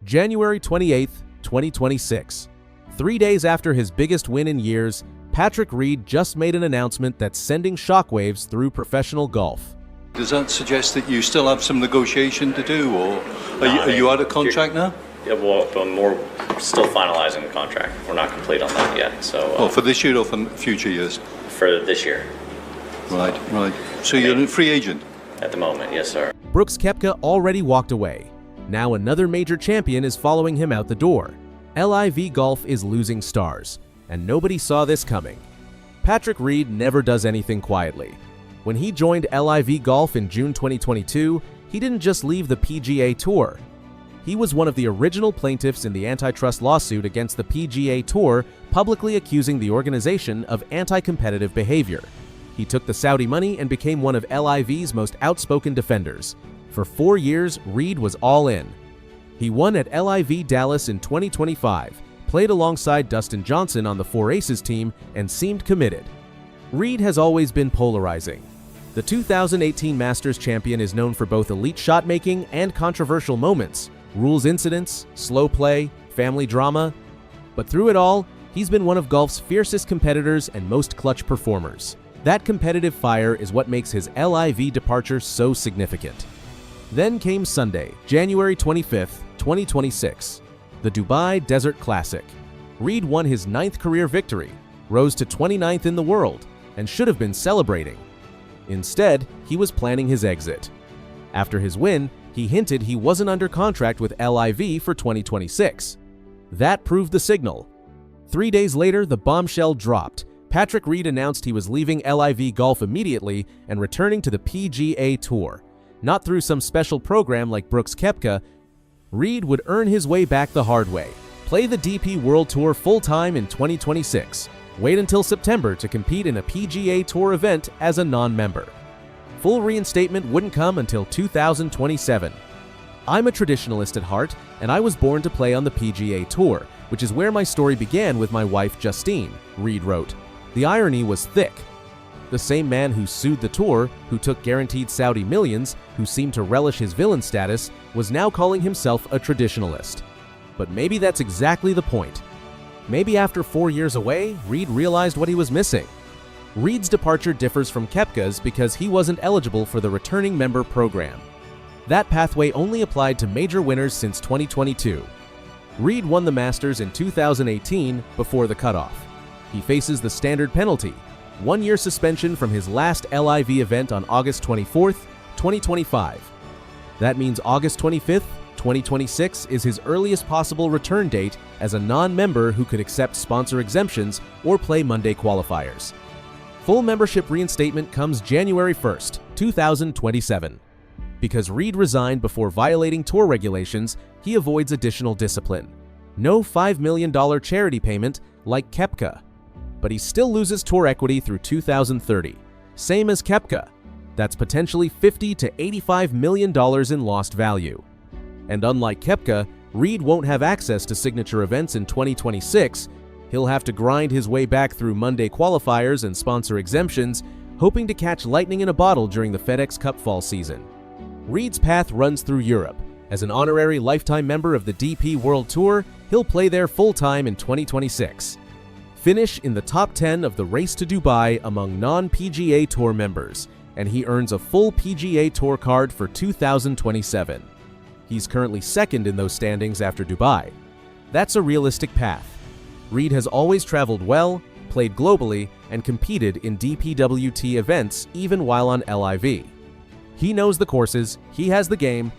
January 28, 2026. 3 days after his biggest win in years, Patrick Reed just made an announcement that's sending shockwaves through professional golf. Does that suggest that you still have some negotiation to do, or are you out of contract now? Yeah, well, we're still finalizing the contract. We're not complete on that yet. So. For this year or for future years? For this year. Right. So you're a free agent? At the moment, yes, sir. Brooks Koepka already walked away. Now another major champion is following him out the door. LIV Golf is losing stars, and nobody saw this coming. Patrick Reed never does anything quietly. When he joined LIV Golf in June 2022, he didn't just leave the PGA Tour. He was one of the original plaintiffs in the antitrust lawsuit against the PGA Tour, publicly accusing the organization of anti-competitive behavior. He took the Saudi money and became one of LIV's most outspoken defenders. For 4 years, Reed was all in. He won at LIV Dallas in 2025, played alongside Dustin Johnson on the Four Aces team, and seemed committed. Reed has always been polarizing. The 2018 Masters champion is known for both elite shot-making and controversial moments, rules incidents, slow play, family drama. But through it all, he's been one of golf's fiercest competitors and most clutch performers. That competitive fire is what makes his LIV departure so significant. Then came Sunday, January 25th, 2026, the Dubai Desert Classic. Reed won his 9th career victory, rose to 29th in the world, and should have been celebrating. Instead, he was planning his exit. After his win, he hinted he wasn't under contract with LIV for 2026. That proved the signal. 3 days later, the bombshell dropped. Patrick Reed announced he was leaving LIV Golf immediately and returning to the PGA Tour. Not through some special program like Brooks Koepka, Reed would earn his way back the hard way, play the DP World Tour full-time in 2026, wait until September to compete in a PGA Tour event as a non-member. Full reinstatement wouldn't come until 2027. I'm a traditionalist at heart, and I was born to play on the PGA Tour, which is where my story began with my wife Justine, Reed wrote. The irony was thick. The same man who sued the tour, who took guaranteed Saudi millions, who seemed to relish his villain status, was now calling himself a traditionalist. But maybe that's exactly the point. Maybe after 4 years away, Reed realized what he was missing. Reed's departure differs from Koepka's because he wasn't eligible for the returning member program. That pathway only applied to major winners since 2022. Reed won the Masters in 2018 before the cutoff. He faces the standard penalty, 1 year suspension from his last LIV event on August 24th, 2025. That means August 25th, 2026 is his earliest possible return date as a non-member who could accept sponsor exemptions or play Monday qualifiers. Full membership reinstatement comes January 1st, 2027. Because Reed resigned before violating tour regulations, he avoids additional discipline. No $5 million charity payment like Koepka. But he still loses tour equity through 2030, same as Koepka. That's potentially $50 to $85 million in lost value. And unlike Koepka, Reed won't have access to signature events in 2026. He'll have to grind his way back through Monday qualifiers and sponsor exemptions, hoping to catch lightning in a bottle during the FedEx Cup fall season. Reed's path runs through Europe. As an honorary lifetime member of the DP World Tour, he'll play there full-time in 2026. Finish in the top 10 of the Race to Dubai among non-PGA Tour members, and he earns a full PGA Tour card for 2027. He's currently second in those standings after Dubai. That's a realistic path. Reed has always traveled well, played globally, and competed in DPWT events even while on LIV. He knows the courses, he has the game.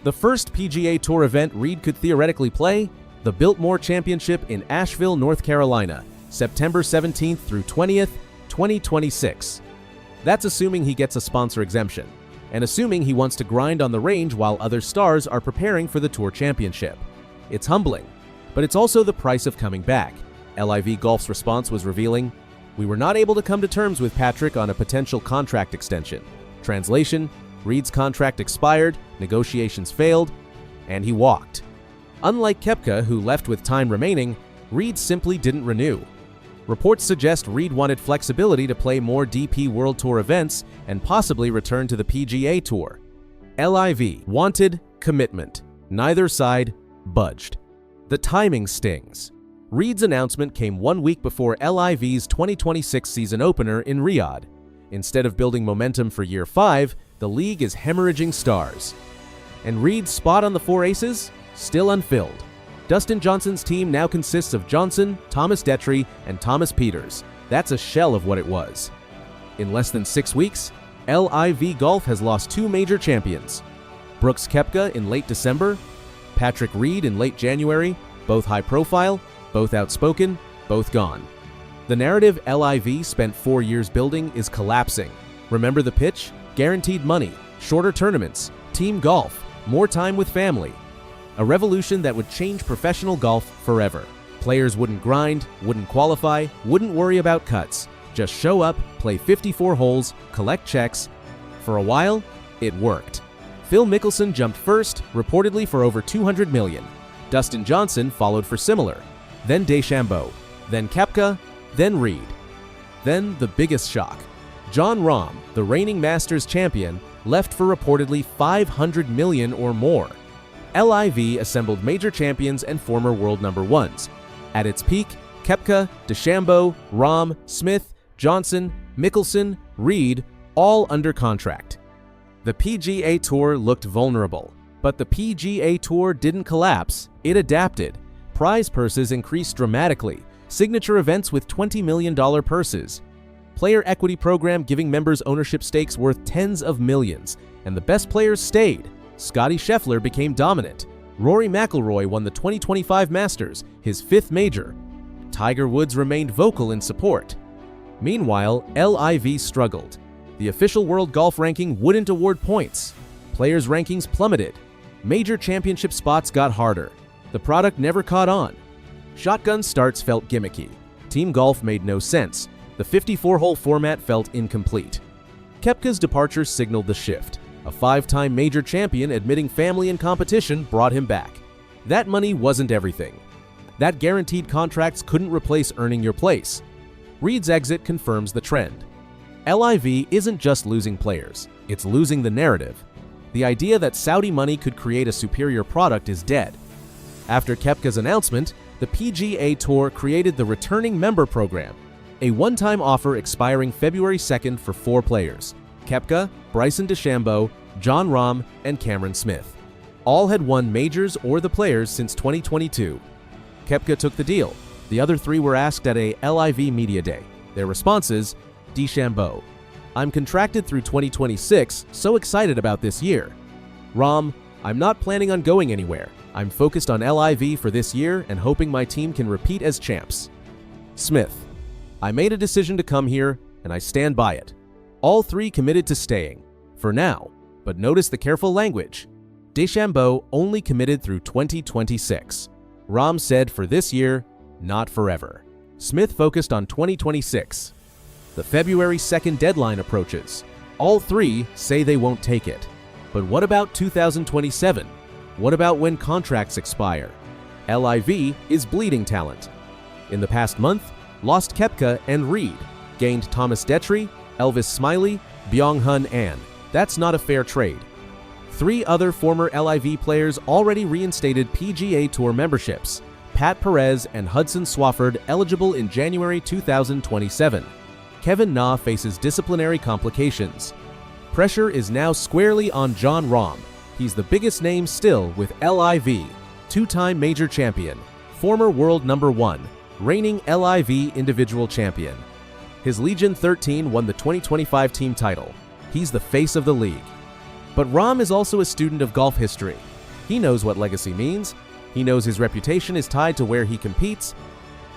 The first PGA Tour event Reed could theoretically play, the Biltmore Championship in Asheville, North Carolina, September 17th through 20th, 2026. That's assuming he gets a sponsor exemption, and assuming he wants to grind on the range while other stars are preparing for the Tour Championship. It's humbling, but it's also the price of coming back. LIV Golf's response was revealing, "We were not able to come to terms with Patrick on a potential contract extension." Translation, Reed's contract expired, negotiations failed, and he walked. Unlike Koepka, who left with time remaining, Reed simply didn't renew. Reports suggest Reed wanted flexibility to play more DP World Tour events and possibly return to the PGA Tour. LIV wanted commitment. Neither side budged. The timing stings. Reed's announcement came 1 week before LIV's 2026 season opener in Riyadh. Instead of building momentum for year 5, the league is hemorrhaging stars. And Reed's spot on the 4 aces? Still unfilled. Dustin Johnson's team now consists of Johnson, Thomas Detry, and Thomas Pieters. That's a shell of what it was. In less than 6 weeks, LIV Golf has lost 2 major champions. Brooks Koepka in late December, Patrick Reed in late January, both high profile, both outspoken, both gone. The narrative LIV spent 4 years building is collapsing. Remember the pitch? Guaranteed money, shorter tournaments, team golf, more time with family. A revolution that would change professional golf forever. Players wouldn't grind, wouldn't qualify, wouldn't worry about cuts. Just show up, play 54 holes, collect checks. For a while, it worked. Phil Mickelson jumped first, reportedly for over $200 million. Dustin Johnson followed for similar. Then DeChambeau, then Koepka, then Reed. Then the biggest shock. Jon Rahm, the reigning Masters champion, left for reportedly $500 million or more. LIV assembled major champions and former world number 1s. At its peak, Koepka, DeChambeau, Rahm, Smith, Johnson, Mickelson, Reed, all under contract. The PGA Tour looked vulnerable, but the PGA Tour didn't collapse, it adapted. Prize purses increased dramatically, signature events with $20 million purses. Player equity program giving members ownership stakes worth tens of millions, and the best players stayed. Scottie Scheffler became dominant. Rory McIlroy won the 2025 Masters, his 5th major. Tiger Woods remained vocal in support. Meanwhile, LIV struggled. The official World Golf Ranking wouldn't award points. Players' rankings plummeted. Major championship spots got harder. The product never caught on. Shotgun starts felt gimmicky. Team golf made no sense. The 54-hole format felt incomplete. Koepka's departure signaled the shift. A 5-time major champion admitting family and competition brought him back. That money wasn't everything. That guaranteed contracts couldn't replace earning your place. Reed's exit confirms the trend. LIV isn't just losing players, it's losing the narrative. The idea that Saudi money could create a superior product is dead. After Koepka's announcement, the PGA Tour created the Returning Member Program, a one-time offer expiring February 2nd for 4 players: Koepka, Bryson DeChambeau, Jon Rahm, and Cameron Smith. All had won majors or the players since 2022. Koepka took the deal. The other 3 were asked at a LIV Media Day. Their responses: DeChambeau, I'm contracted through 2026, so excited about this year. Rahm, I'm not planning on going anywhere. I'm focused on LIV for this year and hoping my team can repeat as champs. Smith, I made a decision to come here, and I stand by it. All 3 committed to staying, for now, but notice the careful language. DeChambeau only committed through 2026. Rahm said for this year, not forever. Smith focused on 2026. The February 2nd deadline approaches. All 3 say they won't take it. But what about 2027? What about when contracts expire? LIV is bleeding talent. In the past month, lost Koepka and Reed, gained Thomas Detry, Elvis Smiley, Byung-Hun An. That's not a fair trade. 3 other former LIV players already reinstated PGA Tour memberships: Pat Perez and Hudson Swafford, eligible in January 2027. Kevin Na faces disciplinary complications. Pressure is now squarely on Jon Rahm. He's the biggest name still with LIV, 2-time major champion, former world number 1, reigning LIV individual champion. His Legion 13 won the 2025 team title. He's the face of the league. But Rahm is also a student of golf history. He knows what legacy means. He knows his reputation is tied to where he competes.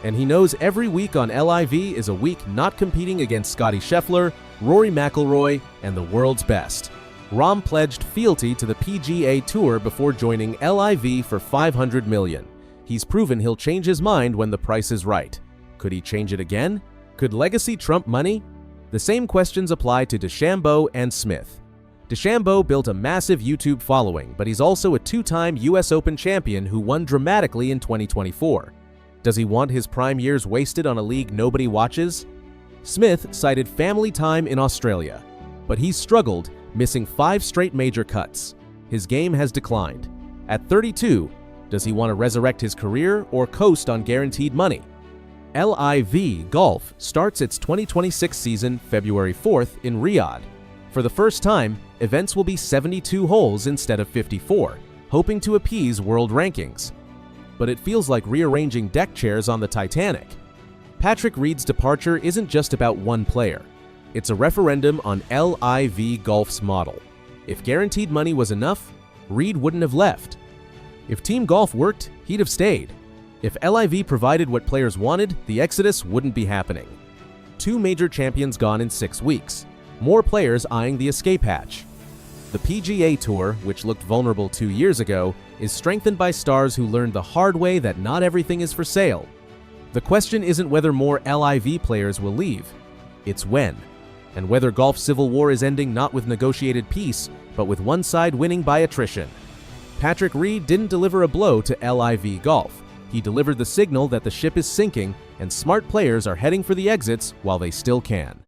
And he knows every week on LIV is a week not competing against Scottie Scheffler, Rory McIlroy, and the world's best. Rahm pledged fealty to the PGA Tour before joining LIV for $500 million. He's proven he'll change his mind when the price is right. Could he change it again? Could legacy trump money? The same questions apply to DeChambeau and Smith. DeChambeau built a massive YouTube following, but he's also a 2-time US Open champion who won dramatically in 2024. Does he want his prime years wasted on a league nobody watches? Smith cited family time in Australia, but he's struggled, missing 5 straight major cuts. His game has declined. At 32, Does he want to resurrect his career or coast on guaranteed money? LIV Golf starts its 2026 season February 4th in Riyadh. For the first time, events will be 72 holes instead of 54, hoping to appease world rankings. But it feels like rearranging deck chairs on the Titanic. Patrick Reed's departure isn't just about one player. It's a referendum on LIV Golf's model. If guaranteed money was enough, Reed wouldn't have left. If Team Golf worked, he'd have stayed. If LIV provided what players wanted, the exodus wouldn't be happening. 2 major champions gone in 6 weeks. More players eyeing the escape hatch. The PGA Tour, which looked vulnerable 2 years ago, is strengthened by stars who learned the hard way that not everything is for sale. The question isn't whether more LIV players will leave. It's when. And whether golf's civil war is ending not with negotiated peace, but with one side winning by attrition. Patrick Reed didn't deliver a blow to LIV Golf. He delivered the signal that the ship is sinking and smart players are heading for the exits while they still can.